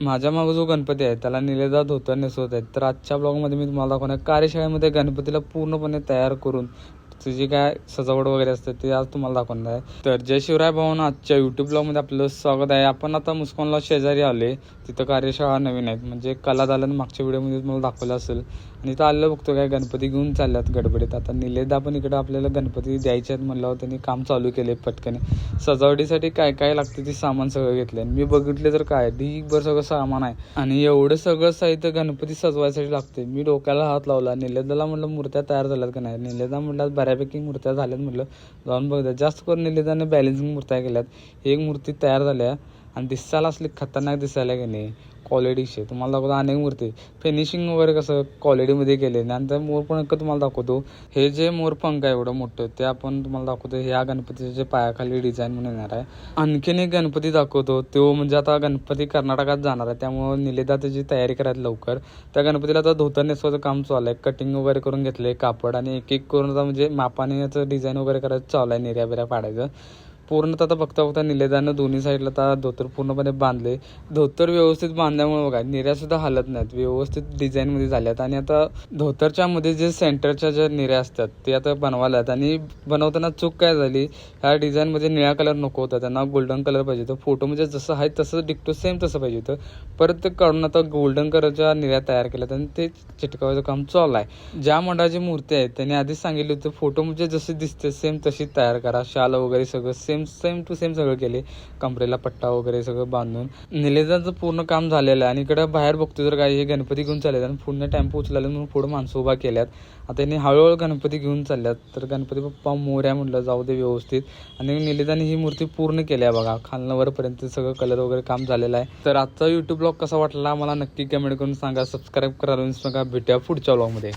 माझ्या मागे जो गणपती आहे त्याला निलेदा धोतर नेसवत आहेत. तर आजच्या ब्लॉगमध्ये मी तुम्हाला दाखवणार कार्यशाळेमध्ये गणपतीला पूर्णपणे तयार करून त्याची काय सजावट वगैरे असते ते आज तुम्हाला दाखवणार आहे. तर जय शिवराय भावांनो, आजच्या यूट्यूब ब्लॉगमध्ये आपलं स्वागत आहे. आपण आता मुस्कॉनला शेजारी आले. तिथं कार्यशाळा नवीन आहेत, म्हणजे कला दालन मागच्या व्हिडिओमध्ये तुम्हाला दाखवलं असेल. आणि इथं आलं बघतो काय गणपती घेऊन चालल्यात गडबडीत. आता निलेदा पण इकडं आपल्याला गणपती द्यायचे आहेत म्हणल्यावर त्यांनी काम चालू केले पटकन. सजावटीसाठी काय काय लागते ते सामान सगळं घेतलं. मी बघितले तर काय ढीगभर सगळं सामान आहे आणि एवढं सगळं साहित्य गणपती सजवायसाठी लागते. मी डोक्याला हात लावला. निलेदाला म्हटलं मूर्त्या तयार झाल्यात का नाही. निलेदा म्हटलं बऱ्यापैकी मूर्त्या झाल्यात. म्हटलं जाऊन बघतात. जास्त करून निलेदाने बॅलेन्सिंग मूर्त्या केल्यात. एक मूर्ती तयार झाल्या आणि दिसायला असली खतरनाक दिसायला की नाही. क्वालिटीचे तुम्हाला दाखवतो अनेक मूर्ती फिनिशिंग वगैरे कसं क्वालिटीमध्ये केले. नंतर मोरपंख तुम्हाला दाखवतो. हे जे मोरपंख आहे एवढं मोठं ते आपण तुम्हाला दाखवतो. ह्या गणपतीच्या पायाखाली डिझाईन म्हणून येणार आहे. आणखीन एक गणपती दाखवतो. तो म्हणजे आता गणपती कर्नाटकात जाणार आहे, त्यामुळे निलेदा त्याची तयारी करायला लवकर. त्या गणपतीला आता धोतर नेसवायचं काम चालू आहे. कटिंग वगैरे करून घेतले कापड आणि एक एक करून आता म्हणजे मापाने याचं डिझाईन वगैरे करायचं चालू आहे. निर्या बिऱ्या पाडायचं पूर्ण. आता बघता निलेदानं दोन्ही साईडला आता धोतर पूर्णपणे बांधले. धोतर व्यवस्थित बांधल्यामुळे बघा निर्या हलत नाहीत, व्यवस्थित डिझाईनमध्ये झाल्यात. आणि आता धोतरच्या मध्ये जे सेंटरच्या ज्या निर्या असतात ते आता बनवायलात. आणि बनवताना चूक काय झाली, ह्या डिझाईनमध्ये निळा कलर नको होता, त्यांना गोल्डन कलर पाहिजे होतं. फोटो म्हणजे जसं आहे तसं डिक्टो सेम तसं पाहिजे होतं. परत ते काढून आता गोल्डन कलरच्या निर्या तयार केल्यात आणि ते चिटकावायचं काम चालू आहे. ज्या मंडळाची मूर्ती आहे त्यांनी आधीच सांगितलं होतं फोटो म्हणजे जशी दिसते सेम तशी तयार करा. शाल वगैरे सगळं सेम टू सेम सगळं केले. कमरेला पट्टा वगैरे सगळं बांधून निलेदाचं पूर्ण काम झालेलं आहे. आणि इकडे बाहेर बघतो तर काय हे गणपती घेऊन चालले आणि पुढे टेम्पो उचलायला म्हणून पुढे माणसं उभा केल्यात. आता त्यांनी हळूहळू गणपती घेऊन चालल्यात. तर गणपती बाप्पा मोरया म्हटलं जाऊ दे व्यवस्थित. आणि निलेदाने ही मूर्ती पूर्ण केली आहे बघा. खालनं वरपर्यंत सगळं कलर वगैरे काम झालेलं आहे. तर आजचा यूट्यूब ब्लॉग कसा वाटला मला नक्की कमेंट करून सांगा. सबस्क्राईब करा, भेटूया पुढच्या ब्लॉगमध्ये.